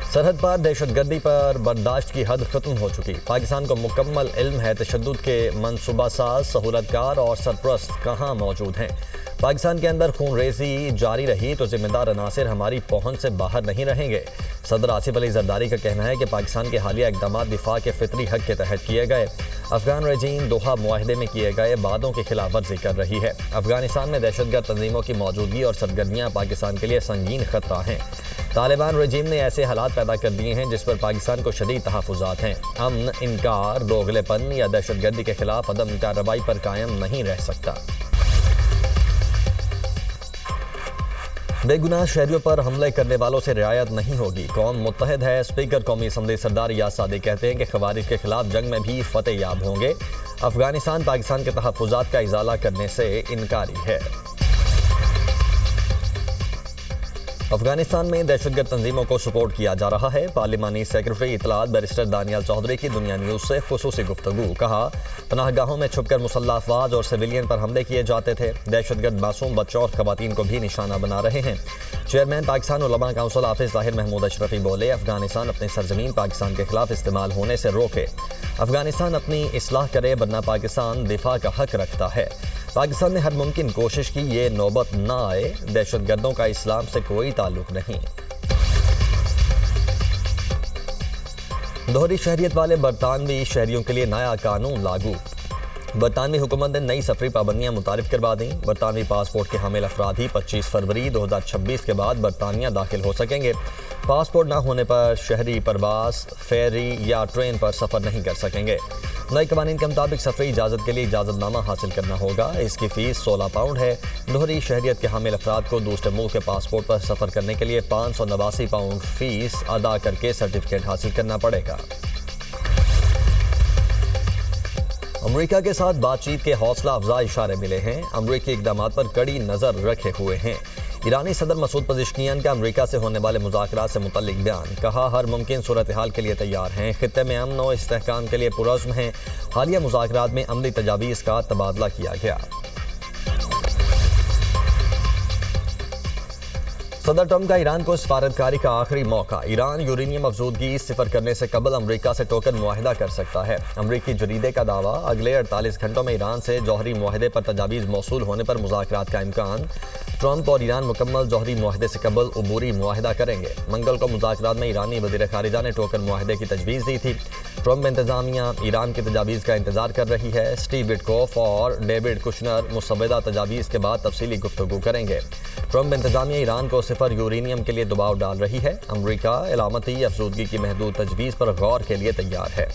सरहद पार दहशतगर्दी पर बर्दाश्त की हद खत्म हो चुकी। पाकिस्तान को मुकम्मल इल्म है तशद्दुद के मनसूबा साज, सहूलतकार और सरप्रस्त कहाँ मौजूद हैं। पाकिस्तान के अंदर खून रेजी जारी रही तो जिम्मेदार अनासिर हमारी पहुंच से बाहर नहीं रहेंगे। सदर आसिफ अली जरदारी का कहना है कि पाकिस्तान के हालिया इकदाम दिफा के फितरी हक के तहत किए गए। अफगान रजीम दोहा मुआहदे में किए गए वादों की खिलाफ वर्जी कर रही है। अफगानिस्तान में दहशतगर्द तंजीमों की मौजूदगी और सरगर्मियाँ पाकिस्तान के लिए संगीन खतरा हैं। तालिबान रजीम ने ऐसे हालात पैदा कर दिए हैं जिस पर पाकिस्तान को शदीद तहफ़्फ़ुज़ात हैं। अमन, इनकार, दोगलेपन या दहशतगर्दी के खिलाफ अदम कार्रवाई पर कायम नहीं रह सकता। बेगुनाह शहरियों पर हमले करने वालों से रियायत नहीं होगी, कौम मुत्तहिद है। स्पीकर कौमी असम्बली सरदार याद सादी कहते हैं कि खवारिज के खिलाफ जंग में भी फतेह याब होंगे। अफगानिस्तान पाकिस्तान के तहफ़्फ़ुज़ात का इजाला करने से इनकारी है। अफगानिस्तान में दहशतगर्द तंजीमों को सपोर्ट किया जा रहा है। पार्लिमानी सेक्रेटरी इतलात बैरिस्टर दानियाल चौधरी की दुनिया न्यूज़ से खुसूसी गुफ्तगू। कहा, पनाहगाहों में छुपकर मुसल्लह अफवाज और सिविलियन पर हमले किए जाते थे। दहशतगर्द मासूम बच्चों और खवातीन को भी निशाना बना रहे हैं। चेयरमैन पाकिस्तान उलमा काउंसिल हाफिज ताहिर महमूद अशरफी बोले, अफगानिस्तान अपनी सरजमीन पाकिस्तान के खिलाफ इस्तेमाल होने से रोके। अफगानिस्तान अपनी इस्लाह करे वरना पाकिस्तान दिफा का हक रखता है। पाकिस्तान ने हर मुमकिन कोशिश की, ये नौबत ना आए। दहशतगर्दों का इस्लाम से कोई ताल्लुक नहीं। दोहरी शहरियत वाले बरतानवी शहरियों के लिए नया कानून लागू। बरतानवी हुकूमत ने नई सफरी पाबंदियां मुतारिफ करवा दी। बरतानवी पासपोर्ट के हामिल अफराद ही 25 फरवरी 2026 के बाद बरतानिया दाखिल हो सकेंगे। पासपोर्ट न होने पर शहरी परवास, फेरी या ट्रेन पर सफ़र नहीं कर सकेंगे। नए कवानीन के मुताबिक सफरी इजाज़त के लिए इजाज़तनामा हासिल करना होगा। इसकी फ़ीस 16 पाउंड है। दोहरी शहरियत के हामिल अफराद को दूसरे मुल्क के पासपोर्ट पर सफ़र करने के लिए 589 पाउंड फ़ीस अदा करके सर्टिफिकेट हासिल करना पड़ेगा। अमेरिका के साथ बातचीत के हौसला अफजा इशारे मिले हैं। अमेरिकी इक़दामात पर कड़ी नज़र रखे हुए हैं। ईरानी सदर मसूद पज़ेश्कियान का अमेरिका से होने वाले मुज़ाकरात से मुतल्लिक बयान। कहा, हर मुमकिन सूरत हाल के लिए तैयार हैं। खित्ते में अमन और इस्तेहकाम के लिए पुरज़्म हैं। हालिया मुज़ाकरात में अमली तजावीज़ का तबादला किया गया। सदर ट्रंप का ईरान को सफारतकारी का आखिरी मौका। ईरान यूरेनियम अफजूदगी सिफर करने से कबल अमेरिका से टोकन मुआहिदा कर सकता है। अमरीकी जरीदे का दावा, अगले 48 घंटों में ईरान से जौहरी मुआहिदे पर तजावीज़ मौसूल होने पर मुज़ाकरात का इम्कान। ट्रंप और ईरान मुकम्मल जौहरी मुआहिदे से कबल उबूरी मुआहिदा करेंगे। मंगल को मुज़ाकरात में ईरानी वज़ीर ख़ारिजा ने टोकन मुआहिदे की तजवीज़ दी थी। ट्रंप इंतज़ामिया ईरान की तजावीज़ का इंतज़ार कर रही है। स्टीव विटकॉफ और डेविड कुशनर मुसव्वदा तजावीज़ के बाद तफसीली गुफ्तगू करेंगे। ट्रंप इंतज़ामिया ईरान को सिफर यूरेनियम के लिए दबाव डाल रही है। अमरीका इलामती अफजूदगी की महदूद तजवीज़ पर गौर के लिए तैयार है।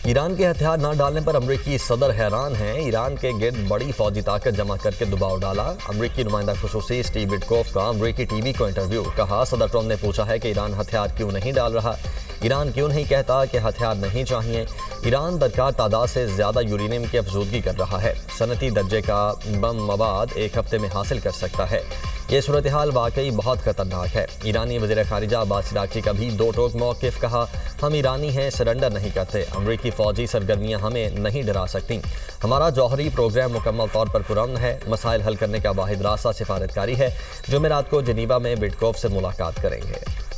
ईरान के हथियार न डालने पर अमरीकी सदर हैरान हैं। ईरान के गिर्द बड़ी फौजी ताकत जमा करके दबाव डाला। अमरीकी नुमाइंदा खुसूसी स्टीव विटकॉफ का अमरीकी टीवी को इंटरव्यू। कहा, सदर ट्रंप ने पूछा है कि ईरान हथियार क्यों नहीं डाल रहा। ईरान क्यों नहीं कहता कि हथियार नहीं चाहिए। ईरान दरकार तादाद से ज़्यादा यूरेनियम की अफजूदगी कर रहा है। सनती दर्जे का बम मवाद एक हफ्ते में हासिल कर सकता है। ये सूरत हाल वाकई बहुत खतरनाक है। ईरानी वज़ीर ख़ारिजा अब्बास इराक़ची का भी दो टोक मौक़िफ़। कहा, हम ईरानी हैं, सरेंडर नहीं करते। अमरीकी फ़ौजी सरगर्मियाँ हमें नहीं डरा सकती। हमारा जौहरी प्रोग्राम मुकम्मल तौर पर पुरअमन है। मसाइल हल करने का वाहिद रास्ता सिफारतकारी है। जुमेरात को जिनीवा में विटकॉफ से मुलाकात करेंगे।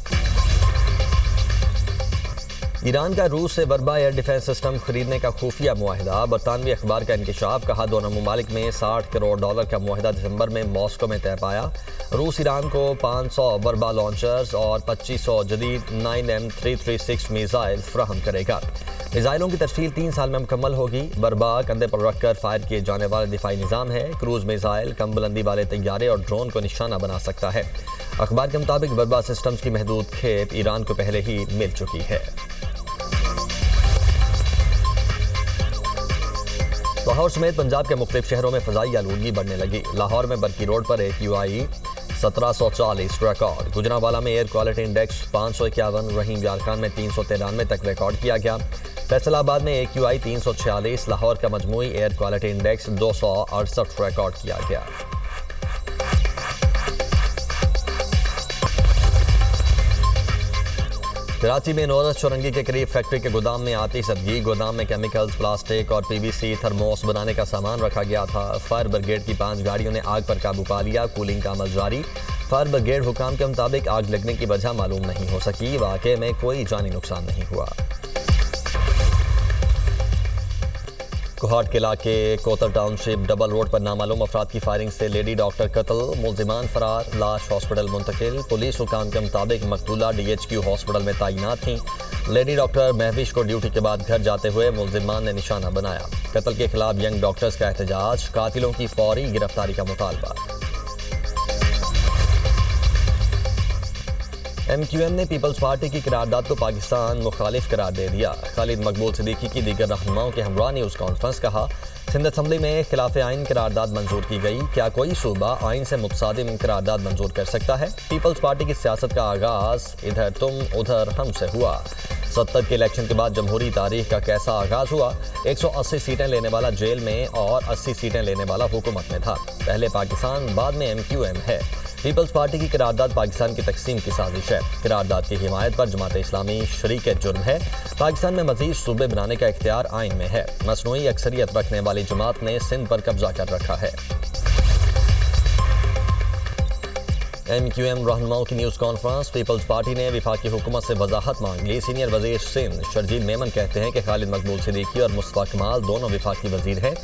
ईरान का रूस से बर्बा एयर डिफेंस सिस्टम खरीदने का खुफिया मुआहिदा। बरतानवी अखबार का इंकशाफ। कहा, दोनों ममालिक में $60 करोड़ का मुआहिदा दिसंबर में मॉस्को में तय पाया। रूस ईरान को 500 बर्बा लॉन्चर्स और 2500 जदीद 9M336 मिसाइल फ्राहम करेगा। मिसाइलों की तफसील 3 साल में मुकम्मल होगी। बर्बा कंधे पर रखकर फायर किए जाने वाला दिफाई निज़ाम है। क्रूज मिसाइल कम बुलंदी वाले तैयारे और ड्रोन को निशाना बना सकता है। अखबार के मुताबिक बर्बा सिस्टम्स की महदूद खेप ईरान को पहले ही मिल चुकी है। लाहौर समेत पंजाब के मुख्तलिफ शहरों में फ़ज़ाई आलूदगी बढ़ने लगी। लाहौर में बरकी रोड पर AQI 1740 रिकॉर्ड। गुजरांवाला में एयर क्वालिटी इंडेक्स 551, रहीम यार खान में 393 तक रिकॉर्ड किया गया। फैसलाबाद में AQI 346, लाहौर का मजमूई एयर क्वालिटी इंडेक्स 268 रिकॉर्ड किया गया। कराची में नोरस चौरंगी के करीब फैक्ट्री के गोदाम में आतिश ज़दगी। गोदाम में केमिकल्स, प्लास्टिक और पीवीसी थर्मोस बनाने का सामान रखा गया था। फायर ब्रिगेड की 5 गाड़ियों ने आग पर काबू पा लिया। कूलिंग का अमल जारी। फायर ब्रिगेड हुकाम के मुताबिक आग लगने की वजह मालूम नहीं हो सकी। वाक़े में कोई जानी नुकसान नहीं हुआ। कोहाट के इलाके कोतर टाउनशिप डबल रोड पर नामालूम अफराद की फायरिंग से लेडी डॉक्टर कत्ल, मुल्जिमान फरार, लाश हॉस्पिटल मुंतकिल। पुलिस हुकाम के मुताबिक मकतूला DHQ हॉस्पिटल में तैनात थीं। लेडी डॉक्टर महविश को ड्यूटी के बाद घर जाते हुए मुल्जिमान ने निशाना बनाया। कत्ल के खिलाफ यंग डॉक्टर्स का एहतजाज, कातिलों की फौरी गिरफ्तारी का मुतालबा। MQM ने पीपल्स पार्टी की करारदाद को पाकिस्तान मुखालिफ करार दे दिया। खालिद मकबूल सिद्दीकी की दीगर रहनुमाओं के हमरा न्यूज़ कॉन्फ्रेंस कहा, सिंध असम्बली में खिलाफ आइन करारदाद मंजूर की गई। क्या कोई सूबा आइन से मुतसादिम करारदाद मंजूर कर सकता है? पीपल्स पार्टी की सियासत का आगाज इधर तुम उधर हम से हुआ। 70 के इलेक्शन के बाद जमहूरी तारीख का कैसा आगाज हुआ? 180 सीटें लेने वाला जेल में और 80 सीटें लेने वाला हुकूमत में था। पहले पाकिस्तान, बाद में MQM है। पीपल्स पार्टी की करारदाद पाकिस्तान की तकसीम की साजिश है। करारदाद की हिमायत पर जमात इस्लामी शरीक जुर्म है। पाकिस्तान में मजीद सूबे बनाने का इख्तियार आइन में है। मसनूई अक्सरियत रखने वाली जमात ने सिंध पर कब्जा कर रखा है। MQM रहनुमाओं की न्यूज़ कॉन्फ्रेंस। पीपल्स पार्टी ने वफाकी हुकूमत से वजाहत मांग ली। सीनियर वजीर सिंध शर्जील मेमन कहते हैं कि खालिद मकबूल सिद्दीकी और मुस्तफा कमाल दोनों वफाकी वजीर हैं।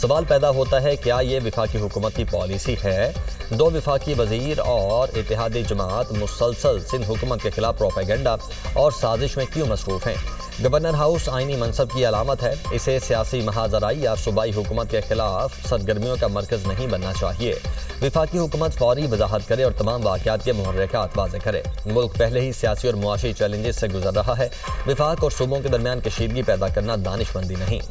सवाल पैदा होता है, क्या ये वफाकी हुकूमत की पॉलिसी है? 2 वफाकी वजीर और इत्तेहादी जमात मुसलसल सिंध हुकूमत के खिलाफ प्रोपेगेंडा और साजिश में क्यों मसरूफ हैं? गवर्नर हाउस आइनी मनसब की अलामत है। इसे सियासी महाजराई या सूबाई हुकूमत के खिलाफ सरगर्मियों का मरकज नहीं बनना चाहिए। वफाकी हुकूमत फौरी वजाहत करे और तमाम वाक़यात के मुहर्रिकात वाज़ेह करे। मुल्क पहले ही सियासी और मुआशी चैलेंजेस से गुजर रहा है। वफाक और सूबों के दरमियान कशीदगी पैदा करना दानिशमंदी नहीं।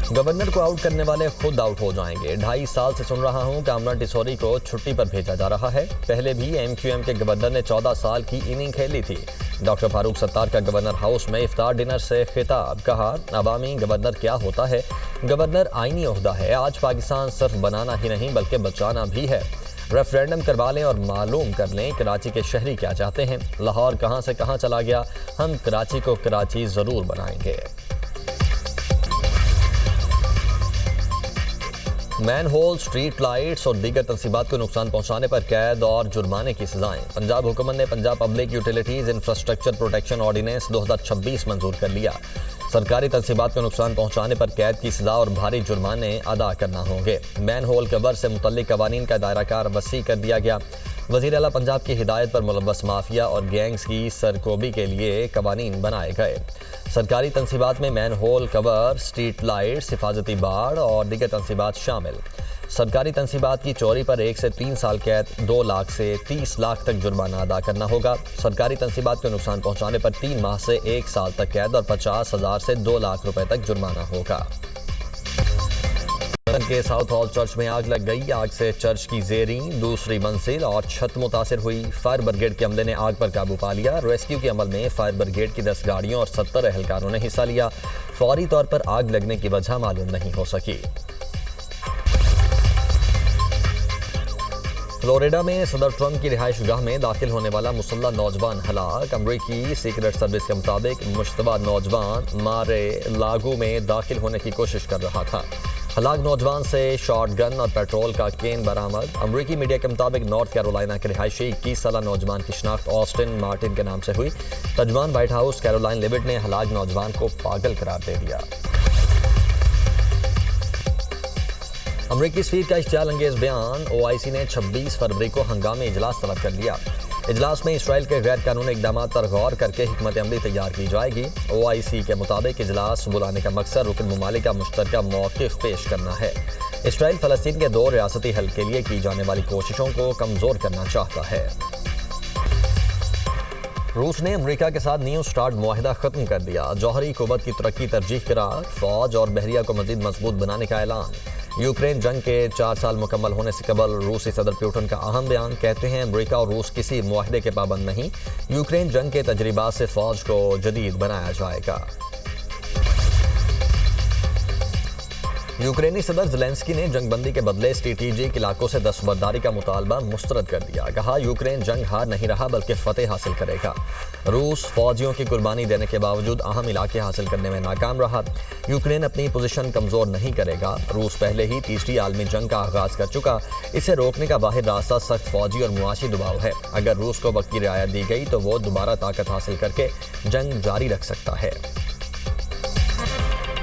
गवर्नर को आउट करने वाले खुद आउट हो जाएंगे। 2.5 साल से सुन रहा हूं, कामरान टिसोरी को छुट्टी पर भेजा जा रहा है। पहले भी MQM के गवर्नर ने 14 साल की इनिंग खेली थी। डॉक्टर फारूक सत्तार का गवर्नर हाउस में इफ्तार डिनर से खिताब, कहा, अवामी गवर्नर क्या होता है? गवर्नर आइनी ओहदा है। आज पाकिस्तान सिर्फ बनाना ही नहीं बल्कि बचाना भी है। रेफरेंडम करवा लें और मालूम कर लें कराची के शहरी क्या चाहते हैं। लाहौर कहां से कहां चला गया, हम कराची को कराची जरूर बनाएंगे। मैन होल, स्ट्रीट लाइट्स और दीगर तंसीबात को नुकसान पहुंचाने पर कैद और जुर्माने की सजाएं। पंजाब हुकूमत ने Punjab public utilities infrastructure protection ordinance 2026 मंजूर कर लिया। सरकारी तंसीबात को नुकसान पहुंचाने पर कैद की सजा और भारी जुर्माने अदा करना होंगे। मैन होल कवर से मुतल्लिक कवानीन का दायराकार वसी कर दिया गया। वज़ीर आला पंजाब की हिदायत पर मुलव्वस माफिया और गैंग्स की सरकोबी के लिए कवानीन बनाए गए। सरकारी तंसीबात में manhole cover, street lights, हिफाजती बाड़ और दीगर तंसीबात शामिल। सरकारी तंसीबात की चोरी पर 1 से 3 साल कैद, 2 लाख से 30 लाख तक जुर्माना अदा करना होगा। सरकारी तंसीबात को नुकसान पहुंचाने पर 3 माह से 1 साल तक कैद और 50,000 से 2 लाख रुपए तक जुर्माना होगा। के साउथ हॉल चर्च में आग लग गई। आग से चर्च की ज़ेरी, दूसरी मंजिल और छत मुतासिर हुई। फायर ब्रिगेड के अमले ने आग पर काबू पा लिया। रेस्क्यू के अमल में फायर ब्रिगेड की 10 गाड़ियों और 70 एहलकारों ने हिस्सा लिया। फौरी तौर पर आग लगने की वजह मालूम नहीं हो सकी। फ्लोरिडा में सदर ट्रंप की रिहाइश गाह में दाखिल होने वाला मुसल्लह नौजवान हलाक। अमरीकी सीक्रेट सर्विस के मुताबिक मुश्तबा नौजवान मारे लागू में दाखिल होने की कोशिश कर रहा था। हलाक नौजवान से शॉट गन और पेट्रोल का केन बरामद। अमरीकी मीडिया के मुताबिक नॉर्थ कैरोलिना के रिहायशी 21 साल नौजवान की शनाख्त ऑस्टिन मार्टिन के नाम से हुई। तर्जुमान व्हाइट हाउस कैरोलाइन लिविट ने हलाक नौजवान को पागल करार दे दिया। अमरीकी सफीर का इश्तियाल अंगेज बयान। OIC ने 26 फरवरी को हंगामी इजलास तलब कर लिया। इजलास में इसराइल के गैर कानूनी इक़दाम पर गौर करके हिकमत अमली तैयार की जाएगी। OIC के मुताबिक इजलास बुलाने का मकसद रुकन ममालिक का मुश्तरका मौक़िफ़ पेश करना है। इसराइल फ़लस्तीन के 2 रियासती हल के लिए की जाने वाली कोशिशों को कमज़ोर करना चाहता है। रूस ने अमेरिका के साथ न्यू स्टार्ट मुआहिदा ख़त्म कर दिया। जौहरी क़ुव्वत की तरक्की तरजीह करार। फ़ौज और बहरिया को मज़ीद मजबूत बनाने का ऐलान। यूक्रेन जंग के 4 साल मुकम्मल होने से कबल रूसी सदर पुतिन का अहम बयान। कहते हैं अमेरिका और रूस किसी मुआहिदे के पाबंद नहीं। यूक्रेन जंग के तजर्बात से फ़ौज को जदीद बनाया जाएगा। यूक्रेनी सदर ज़ेलेंस्की ने जंगबंदी के बदले स्ट्रेटेजिक इलाकों से दस्तबरदारी का मुतालबा मुस्तरद कर दिया। कहा, यूक्रेन जंग हार नहीं रहा बल्कि फतेह हासिल करेगा। रूस फौजियों की कुर्बानी देने के बावजूद अहम इलाके हासिल करने में नाकाम रहा। यूक्रेन अपनी पोजीशन कमज़ोर नहीं करेगा। रूस पहले ही तीसरी आलमी जंग का आगाज़ कर चुका। इसे रोकने का वाहिद रास्ता सख्त फौजी और मुआशी दबाव है। अगर रूस को वक्त की रियायत दी गई तो वो दोबारा ताकत हासिल करके जंग जारी रख सकता है।